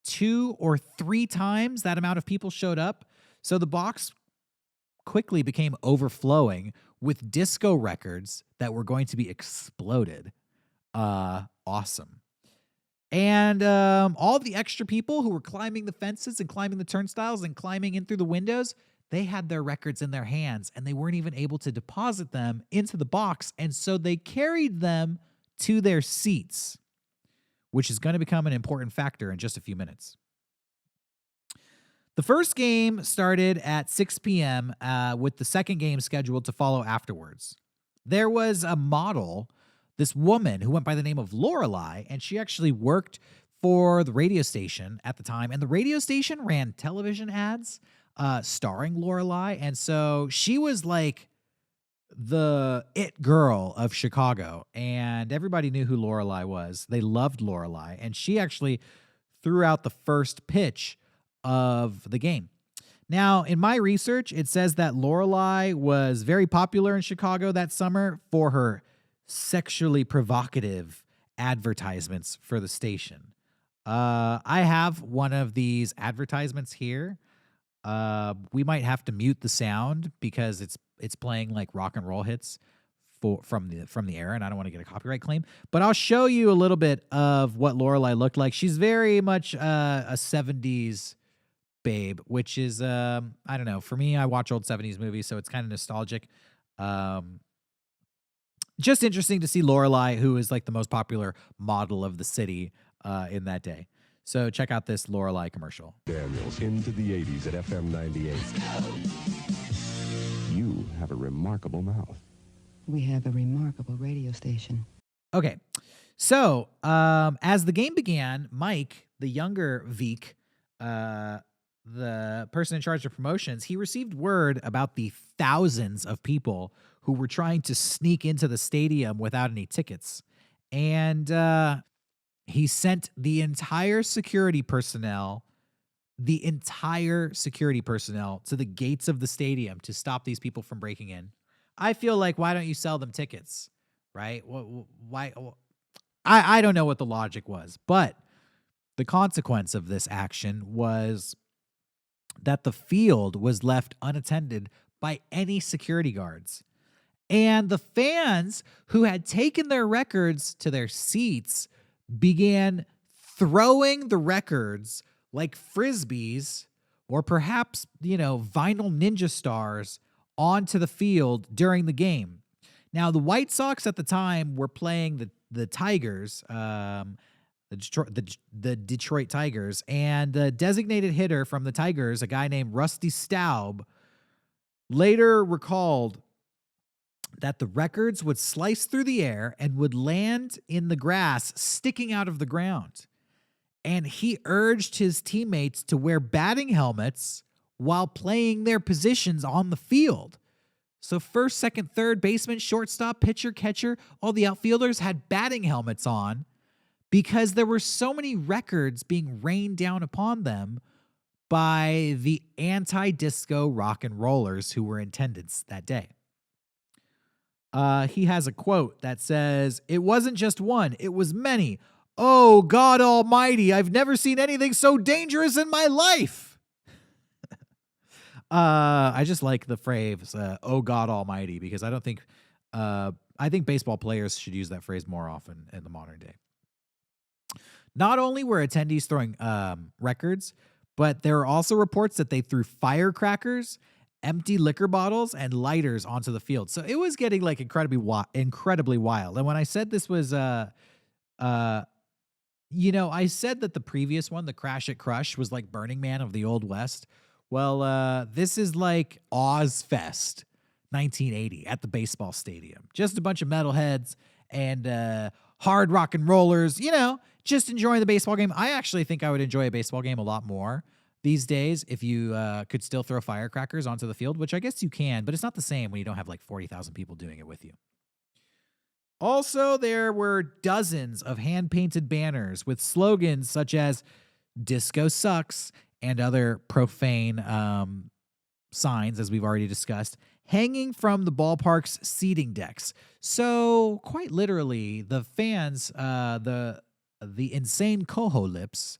A: 2 or 3 times that amount of people showed up. So the box quickly became overflowing with disco records that were going to be exploded. Awesome. And all the extra people who were climbing the fences and climbing the turnstiles and climbing in through the windows, they had their records in their hands and they weren't even able to deposit them into the box. And so they carried them to their seats, which is going to become an important factor in just a few minutes. The first game started at 6 p.m. With the second game scheduled to follow afterwards. There was a model, this woman who went by the name of Lorelei, and she actually worked for the radio station at the time. And the radio station ran television ads starring Lorelei. And so she was like the it girl of Chicago. And everybody knew who Lorelei was. They loved Lorelei. And she actually threw out the first pitch of the game. Now, in my research, it says that Lorelei was very popular in Chicago that summer for her sexually provocative advertisements for the station. I have one of these advertisements here. We might have to mute the sound because it's playing like rock and roll hits from the air, and I don't want to get a copyright claim. But I'll show you a little bit of what Lorelei looked like. She's very much a 70s Babe, which is, I don't know. For me, I watch old 70s movies, so it's kind of nostalgic. Um, just interesting to see Lorelai, who is like the most popular model of the city in that day. So check out this Lorelai commercial.
B: Daniels into the 80s at FM 98. You have a remarkable mouth.
C: We have a remarkable radio station.
A: Okay, so as the game began, Mike, the younger Veek, the person in charge of promotions, he received word about the thousands of people who were trying to sneak into the stadium without any tickets. And he sent the entire security personnel to the gates of the stadium to stop these people from breaking in. I feel like, why don't you sell them tickets, right? Why? I don't know what the logic was, but the consequence of this action was that the field was left unattended by any security guards. And the fans who had taken their records to their seats began throwing the records like frisbees or perhaps, vinyl ninja stars onto the field during the game. Now, the White Sox at the time were playing the Tigers, the Detroit Tigers, and the designated hitter from the Tigers, a guy named Rusty Staub, later recalled that the records would slice through the air and would land in the grass sticking out of the ground. And he urged his teammates to wear batting helmets while playing their positions on the field. So first, second, third baseman, shortstop, pitcher, catcher, all the outfielders had batting helmets on because there were so many records being rained down upon them by the anti-disco rock and rollers who were in attendance that day. He has a quote that says, "It wasn't just one, it was many. Oh, God Almighty, I've never seen anything so dangerous in my life." I just like the phrase, "Oh, God Almighty," because I think baseball players should use that phrase more often in the modern day. Not only were attendees throwing records, but there are also reports that they threw firecrackers, empty liquor bottles, and lighters onto the field. So it was getting like incredibly wild. And when I said this was, I said that the previous one, the Crash It Crush, was like Burning Man of the Old West. Well, this is like Ozfest 1980 at the baseball stadium. Just a bunch of metalheads and hard rock and rollers, just enjoying the baseball game. I actually think I would enjoy a baseball game a lot more these days if you could still throw firecrackers onto the field, which I guess you can, but it's not the same when you don't have like 40,000 people doing it with you. Also, there were dozens of hand-painted banners with slogans such as "Disco sucks" and other profane signs, as we've already discussed, hanging from the ballpark's seating decks. So, quite literally, the fans, the insane Coho Lips,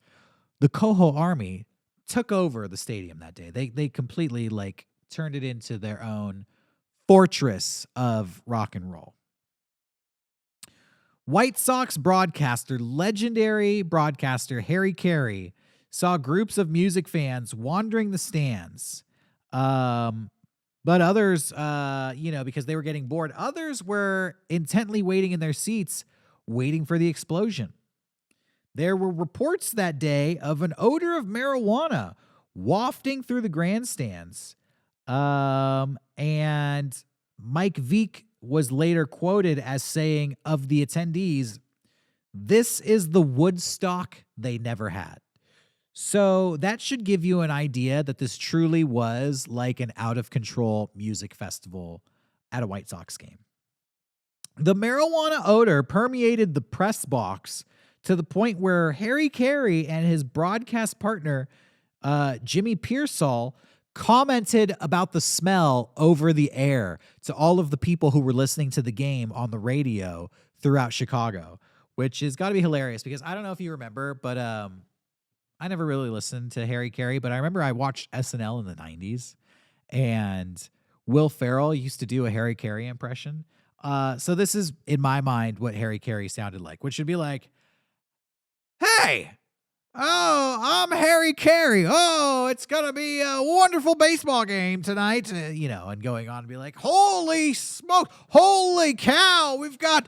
A: the Coho Army, took over the stadium that day. They completely turned it into their own fortress of rock and roll. White Sox legendary broadcaster Harry Carey, saw groups of music fans wandering the stands. But others, because they were getting bored, others were intently waiting in their seats, waiting for the explosion. There were reports that day of an odor of marijuana wafting through the grandstands. And Mike Veek was later quoted as saying of the attendees, "This is the Woodstock they never had." So that should give you an idea that this truly was like an out-of-control music festival at a White Sox game. The marijuana odor permeated the press box to the point where Harry Carey and his broadcast partner, Jimmy Pearsall, commented about the smell over the air to all of the people who were listening to the game on the radio throughout Chicago, which has got to be hilarious because I don't know if you remember, but I never really listened to Harry Carey, but I remember I watched SNL in the 90s, and Will Ferrell used to do a Harry Carey impression. So this is, in my mind, what Harry Carey sounded like, which should be like, "Hey, Oh, I'm Harry Carey. Oh, it's going to be a wonderful baseball game tonight. And going on to be like, holy smoke, holy cow, we've got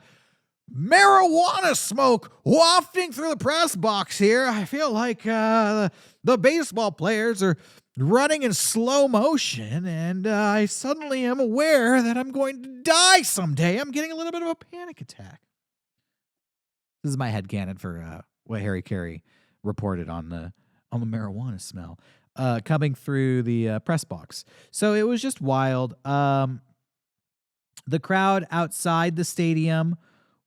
A: marijuana smoke wafting through the press box here. I feel like the baseball players are running in slow motion, and I suddenly am aware that I'm going to die someday. I'm getting a little bit of a panic attack. This is my headcanon for what Harry Carey reported on the marijuana smell coming through the press box. So it was just wild. The crowd outside the stadium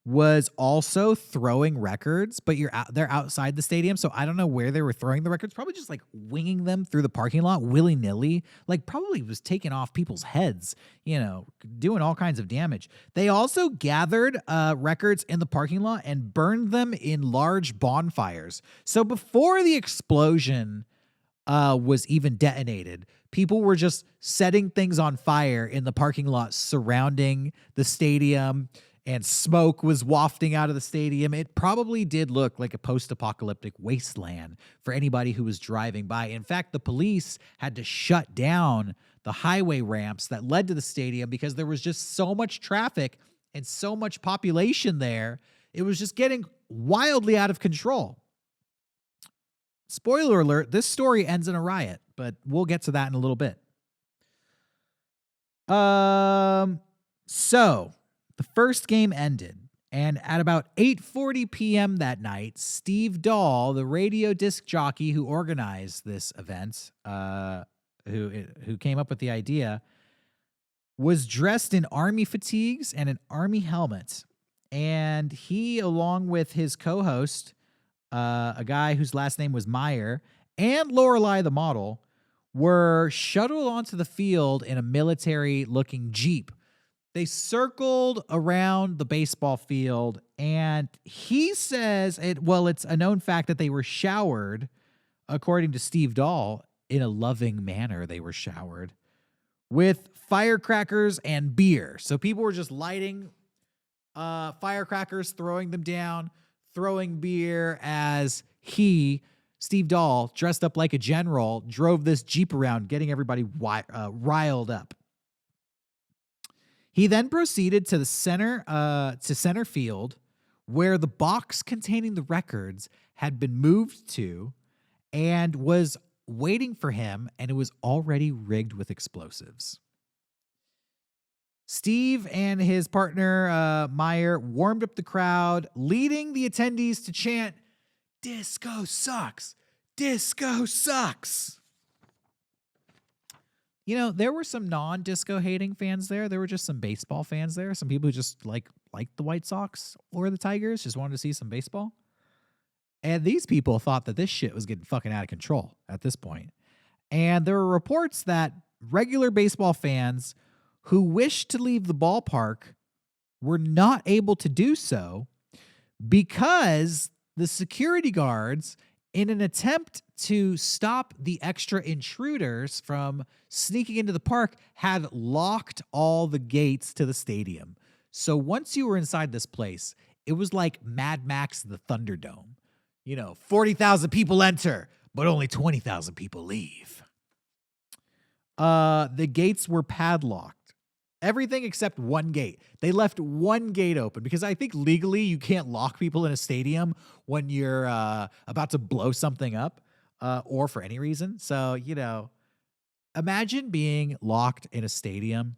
A: was also throwing records, but they're outside the stadium, so I don't know where they were throwing the records. Probably just like winging them through the parking lot willy-nilly. Like probably was taking off people's heads, doing all kinds of damage. They also gathered records in the parking lot and burned them in large bonfires. So before the explosion was even detonated, people were just setting things on fire in the parking lot surrounding the stadium, and smoke was wafting out of the stadium. It probably did look like a post-apocalyptic wasteland for anybody who was driving by. In fact, the police had to shut down the highway ramps that led to the stadium because there was just so much traffic and so much population there. It was just getting wildly out of control. Spoiler alert, this story ends in a riot, but we'll get to that in a little bit. So the first game ended, and at about 8:40 p.m. that night, Steve Dahl, the radio disc jockey who organized this event, who came up with the idea, was dressed in army fatigues and an army helmet. And he, along with his co-host, a guy whose last name was Meyer, and Lorelei the model, were shuttled onto the field in a military-looking Jeep. They circled around the baseball field, and he says it's a known fact that they were showered, according to Steve Dahl, in a loving manner. They were showered with firecrackers and beer. So people were just lighting firecrackers, throwing them down, throwing beer as Steve Dahl, dressed up like a general, drove this Jeep around, getting everybody riled up. He then proceeded to the center field, where the box containing the records had been moved to, and was waiting for him, and it was already rigged with explosives. Steve and his partner, Meyer, warmed up the crowd, leading the attendees to chant, "Disco sucks! Disco sucks!" There were some non-disco hating fans there. There were just some baseball fans there. Some people who just liked the White Sox or the Tigers, just wanted to see some baseball. And these people thought that this shit was getting fucking out of control at this point. And there were reports that regular baseball fans who wished to leave the ballpark were not able to do so because the security guards, in an attempt to stop the extra intruders from sneaking into the park, had locked all the gates to the stadium. So once you were inside this place, it was like Mad Max the Thunderdome. 40,000 people enter, but only 20,000 people leave. The gates were padlocked. Everything except one gate. They left one gate open because I think legally you can't lock people in a stadium when you're about to blow something up or for any reason. So, imagine being locked in a stadium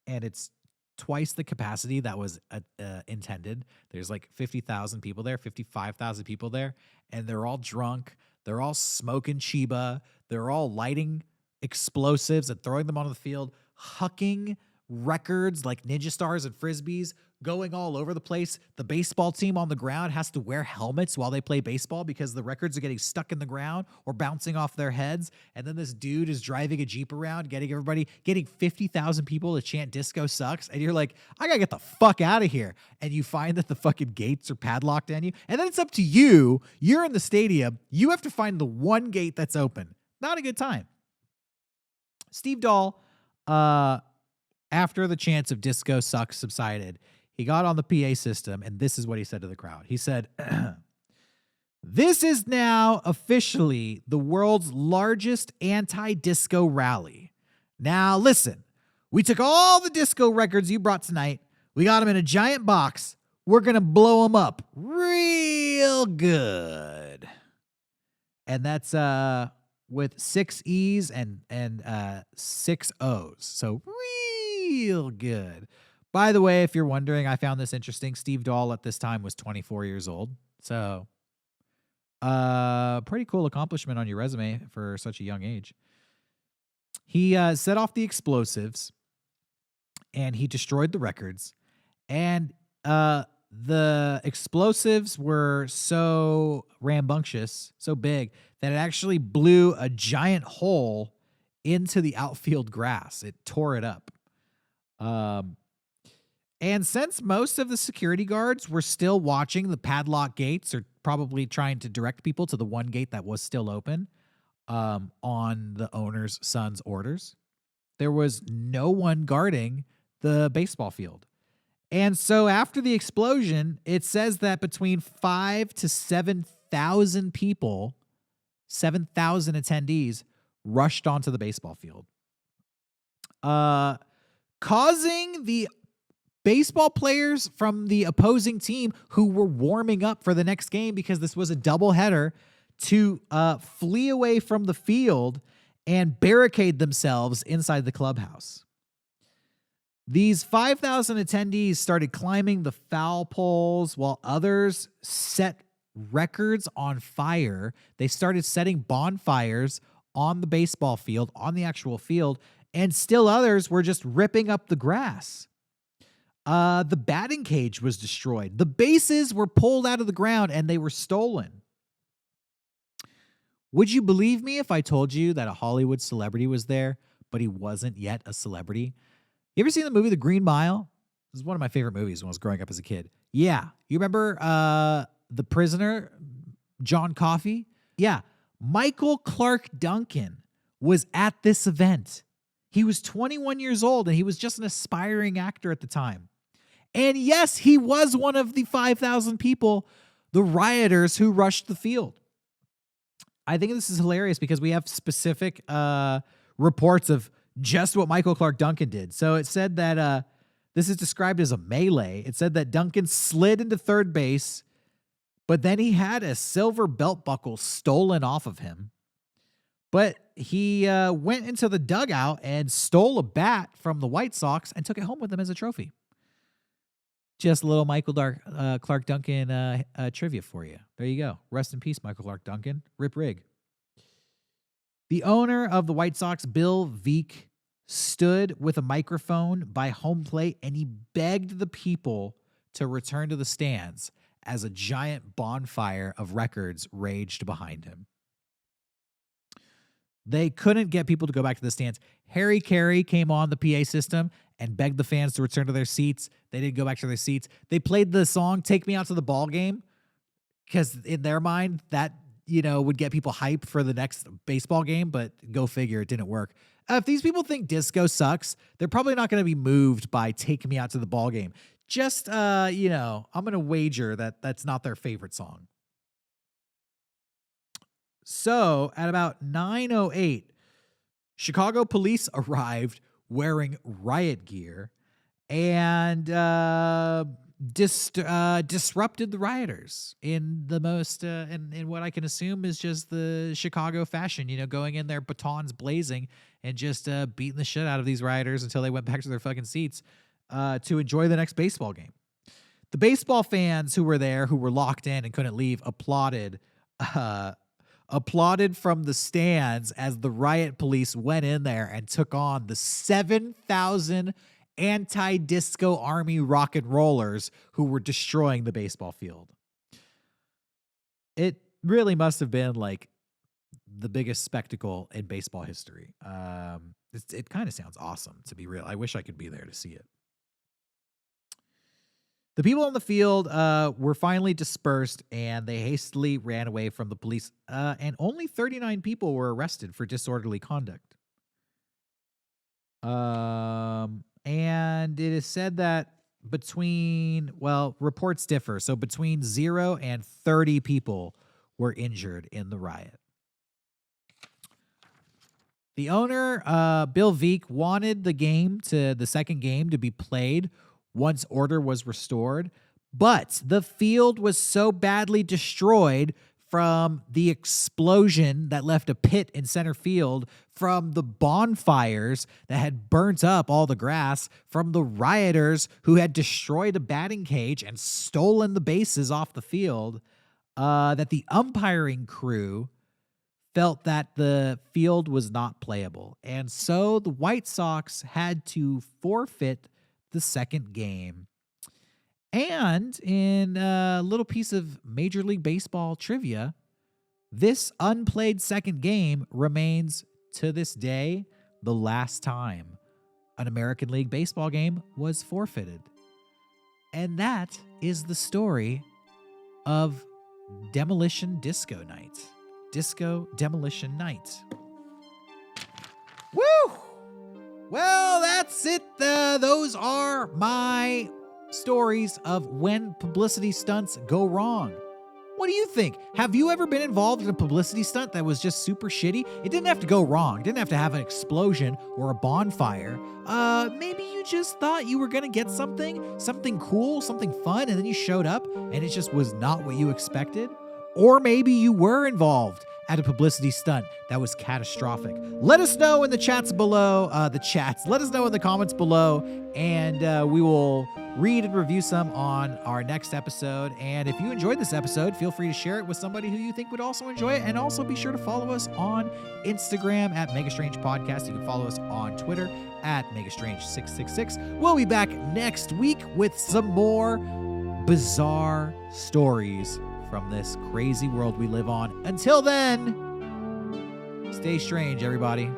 A: and it's twice the capacity that was intended. There's like 50,000 people there, 55,000 people there, and they're all drunk. They're all smoking Chiba. They're all lighting explosives and throwing them onto the field, hucking records like ninja stars and frisbees, going all over the place. The baseball team on the ground has to wear helmets while they play baseball because the records are getting stuck in the ground or bouncing off their heads. And then this dude is driving a Jeep around, getting 50,000 people to chant "Disco sucks." And you're like, I gotta get the fuck out of here. And you find that the fucking gates are padlocked on you. And then it's up to you. You're in the stadium. You have to find the one gate that's open. Not a good time. Steve Dahl, after the chants of "Disco sucks" subsided, he got on the PA system, and this is what he said to the crowd. He said, This is now officially the world's largest anti-disco rally. Now listen, we took all the disco records you brought tonight, we got them in a giant box, we're going to blow them up real good. And that's with 6 E's and 6 O's. So real good. By the way, if you're wondering, I found this interesting. Steve Dahl at this time was 24 years old. So pretty cool accomplishment on your resume for such a young age. He set off the explosives and he destroyed the records. And the explosives were so rambunctious, so big, that it actually blew a giant hole into the outfield grass. It tore it up. And since most of the security guards were still watching the padlock gates, or probably trying to direct people to the one gate that was still open on the owner's son's orders, there was no one guarding the baseball field. And so after the explosion, it says that between 5,000 to 7,000 people, 7,000 attendees, rushed onto the baseball field, causing the baseball players from the opposing team who were warming up for the next game, because this was a doubleheader, to flee away from the field and barricade themselves inside the clubhouse. These 5,000 attendees started climbing the foul poles while others set records on fire. They started setting bonfires on the baseball field, on the actual field, and still others were just ripping up the grass. The batting cage was destroyed. The bases were pulled out of the ground and they were stolen. Would you believe me if I told you that a Hollywood celebrity was there, but he wasn't yet a celebrity? You ever seen the movie The Green Mile? This is one of my favorite movies when I was growing up as a kid. Yeah. You remember the prisoner, John Coffey? Yeah. Michael Clark Duncan was at this event. He was 21 years old and he was just an aspiring actor at the time. And yes, he was one of the 5,000 people, the rioters who rushed the field. I think this is hilarious because we have specific reports of just what Michael Clark Duncan did. So it said that this is described as a melee. It said that Duncan slid into third base, but then he had a silver belt buckle stolen off of him. But he went into the dugout and stole a bat from the White Sox and took it home with him as a trophy. Just a little Michael Clark Duncan trivia for you. There you go. Rest in peace, Michael Clark Duncan. Rip Rig. The owner of the White Sox, Bill Veeck, stood with a microphone by home plate and he begged the people to return to the stands as a giant bonfire of records raged behind him. They couldn't get people to go back to the stands. Harry Carey came on the PA system and begged the fans to return to their seats. They didn't go back to their seats. They played the song "Take Me Out to the Ball Game" because in their mind that, would get people hype for the next baseball game, but go figure, it didn't work. If these people think disco sucks, they're probably not going to be moved by "Take Me Out to the Ball Game." Just, I'm going to wager that that's not their favorite song. So at about 9:08, Chicago police arrived wearing riot gear and disrupted the rioters in the most, in what I can assume is just the Chicago fashion, going in there batons blazing and just beating the shit out of these rioters until they went back to their fucking seats to enjoy the next baseball game. The baseball fans who were there, who were locked in and couldn't leave, applauded from the stands as the riot police went in there and took on the 7,000 anti-disco army rock and rollers who were destroying the baseball field. It really must have been like the biggest spectacle in baseball history. It kind of sounds awesome, to be real. I wish I could be there to see it. The people on the field were finally dispersed, and they hastily ran away from the police, and only 39 people were arrested for disorderly conduct. And it is said that reports differ. So between 0 and 30 people were injured in the riot. The owner, Bill Veeck, wanted the second game to be played once order was restored, but the field was so badly destroyed from the explosion that left a pit in center field, from the bonfires that had burnt up all the grass, from the rioters who had destroyed the batting cage and stolen the bases off the field, that the umpiring crew felt that the field was not playable. And so the White Sox had to forfeit the second game. And in a little piece of Major League Baseball trivia, this unplayed second game remains to this day the last time an American League Baseball game was forfeited. And that is the story of Demolition Disco Night. Disco Demolition Night. Woo! Well, that's it. Those are my stories of when publicity stunts go wrong. What do you think? Have you ever been involved in a publicity stunt that was just super shitty? It didn't have to go wrong. It didn't have to have an explosion or a bonfire. Maybe you just thought you were going to get something cool, something fun, and then you showed up and it just was not what you expected. Or maybe you were involved at a publicity stunt that was catastrophic. Let us know in the chats below, let us know in the comments below, and we will read and review some on our next episode. And if you enjoyed this episode, feel free to share it with somebody who you think would also enjoy it. And also be sure to follow us on Instagram at Mega Strange Podcast. You can follow us on Twitter at Megastrange666. We'll be back next week with some more bizarre stories from this crazy world we live on. Until then, stay strange, everybody.